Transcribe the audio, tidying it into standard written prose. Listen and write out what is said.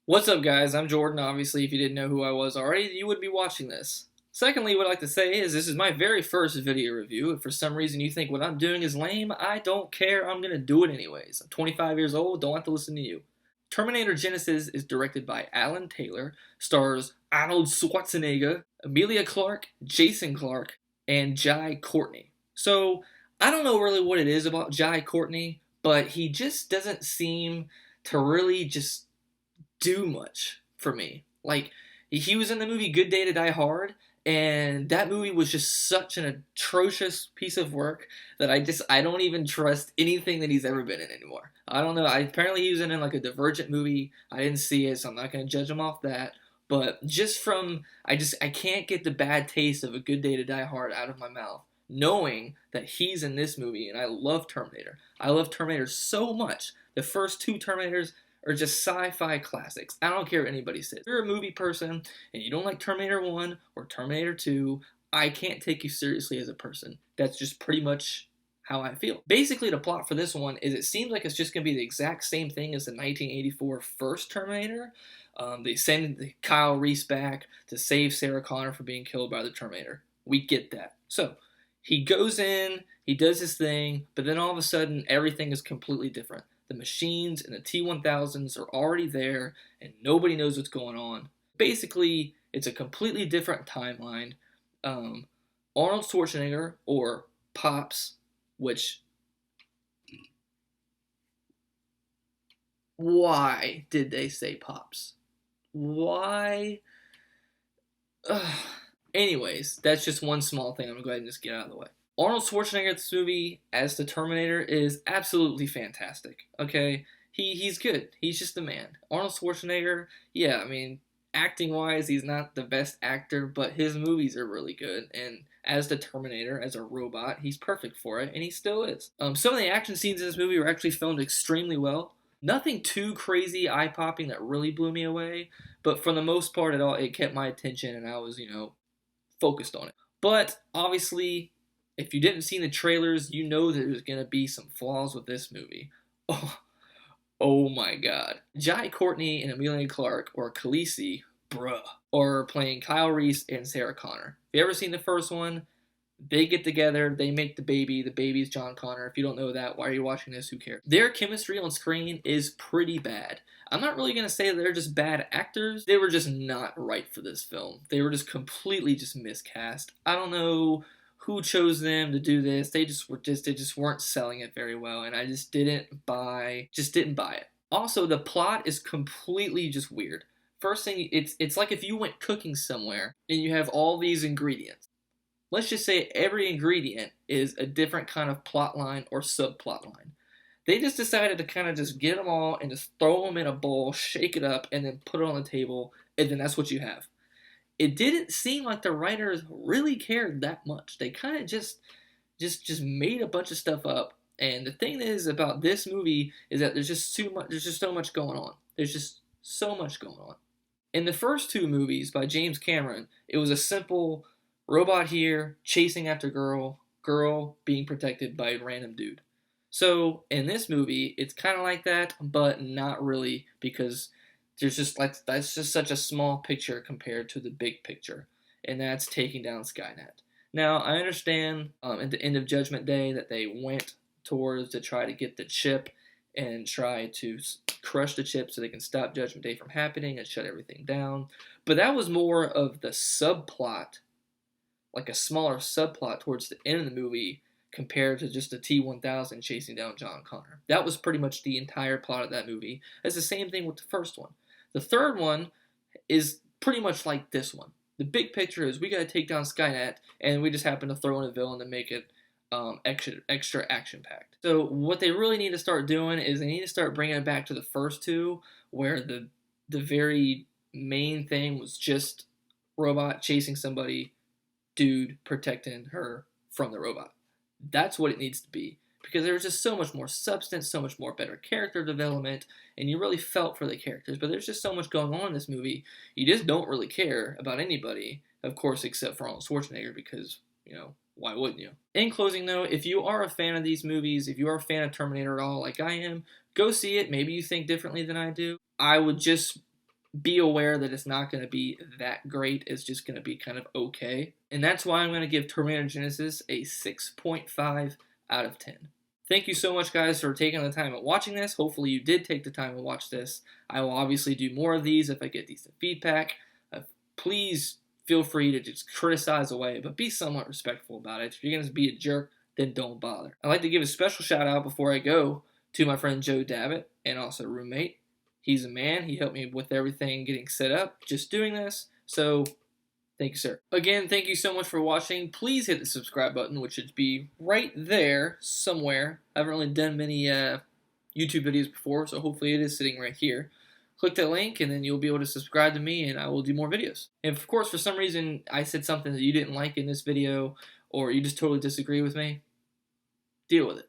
What's up, guys? I'm Jordan. Obviously, if you didn't know who I was already, you would be watching this. Secondly, what I'd like to say is this is my very first video review. If for some reason you think what I'm doing is lame, I don't care. I'm going to do it anyways. I'm 25 years old. Don't have to listen to you. Terminator Genisys is directed by Alan Taylor, stars Arnold Schwarzenegger, Emilia Clarke, Jason Clarke, and Jai Courtney. So, I don't know really what it is about Jai Courtney, but he just doesn't seem to really just do much for me. Like, he was in the movie Good Day to Die Hard, and that movie was just such an atrocious piece of work that I don't even trust anything that he's ever been in anymore. I don't know. Apparently he was in like a Divergent movie. I didn't see it, so I'm not gonna judge him off that. But just from I can't get the bad taste of A Good Day to Die Hard out of my mouth, knowing that he's in this movie, and I love Terminator. I love Terminator so much. The first two Terminators are just sci-fi classics. I don't care what anybody says. If you're a movie person and you don't like Terminator 1 or Terminator 2, I can't take you seriously as a person. That's just pretty much how I feel. Basically, the plot for this one is it seems like it's just going to be the exact same thing as the 1984 first Terminator. They send Kyle Reese back to save Sarah Connor from being killed by the Terminator. We get that. So, he goes in, he does his thing, but then all of a sudden, everything is completely different. The machines and the T-1000s are already there, and nobody knows what's going on. Basically, it's a completely different timeline. Arnold Schwarzenegger, or Pops, which... Why did they say Pops? Why? Anyways, that's just one small thing. I'm going to go ahead and just get out of the way. Arnold Schwarzenegger in this movie as the Terminator is absolutely fantastic. Okay, he's good. He's just the man. Arnold Schwarzenegger, yeah, I mean, acting wise, he's not the best actor, but his movies are really good. And as the Terminator, as a robot, he's perfect for it, and he still is. Some of the action scenes in this movie were actually filmed extremely well. Nothing too crazy, eye-popping that really blew me away, but for the most part, it kept my attention, and I was, focused on it. But obviously, if you didn't see the trailers, you know there's going to be some flaws with this movie. Oh my god. Jai Courtney and Emilia Clarke, or Khaleesi, are playing Kyle Reese and Sarah Connor. If you ever seen the first one, they get together, they make the baby. The baby's John Connor. If you don't know that, why are you watching this? Who cares? Their chemistry on screen is pretty bad. I'm not really going to say they're just bad actors. They were just not right for this film. They were just completely just miscast. I don't know who chose them to do this. They just weren't selling it very well, and I just didn't buy it. Also, the plot is completely just weird. First thing, it's like if you went cooking somewhere and you have all these ingredients. Let's just say every ingredient is a different kind of plot line or subplot line. They just decided to kind of just get them all and just throw them in a bowl, shake it up, and then put it on the table, and then that's what you have. It didn't seem like the writers really cared that much. They kind of just made a bunch of stuff up. And the thing is about this movie is that there's just so much going on. There's just so much going on. In the first two movies by James Cameron, it was a simple robot here chasing after girl being protected by a random dude. So in this movie, it's kind of like that, but not really, because that's just such a small picture compared to the big picture, and that's taking down Skynet. Now I understand at the end of Judgment Day that they went towards to try to get the chip and try to crush the chip so they can stop Judgment Day from happening and shut everything down. But that was more of the subplot, like a smaller subplot towards the end of the movie compared to just the T-1000 chasing down John Connor. That was pretty much the entire plot of that movie. It's the same thing with the first one. The third one is pretty much like this one. The big picture is we got to take down Skynet, and we just happen to throw in a villain to make it extra action-packed. So what they really need to start doing is they need to start bringing it back to the first two, where the very main thing was just robot chasing somebody, dude protecting her from the robot. That's what it needs to be, because there was just so much more substance, so much more better character development, and you really felt for the characters. But there's just so much going on in this movie, you just don't really care about anybody, of course, except for Arnold Schwarzenegger, because, why wouldn't you? In closing, though, if you are a fan of these movies, if you are a fan of Terminator at all, like I am, go see it. Maybe you think differently than I do. I would just be aware that it's not going to be that great. It's just going to be kind of okay. And that's why I'm going to give Terminator Genisys a 6.5 out of 10. Thank you so much, guys, for taking the time and watching this. Hopefully you did take the time and watch this. I will obviously do more of these if I get decent feedback. Please feel free to just criticize away, but be somewhat respectful about it. If you're going to be a jerk, then don't bother. I'd like to give a special shout out before I go to my friend Joe Davitt and also roommate. He's a man. He helped me with everything getting set up, just doing this. So thank you, sir. Again, thank you so much for watching. Please hit the subscribe button, which should be right there somewhere. I haven't really done many YouTube videos before, so hopefully it is sitting right here. Click that link, and then you'll be able to subscribe to me, and I will do more videos. And of course, for some reason, I said something that you didn't like in this video, or you just totally disagree with me, deal with it.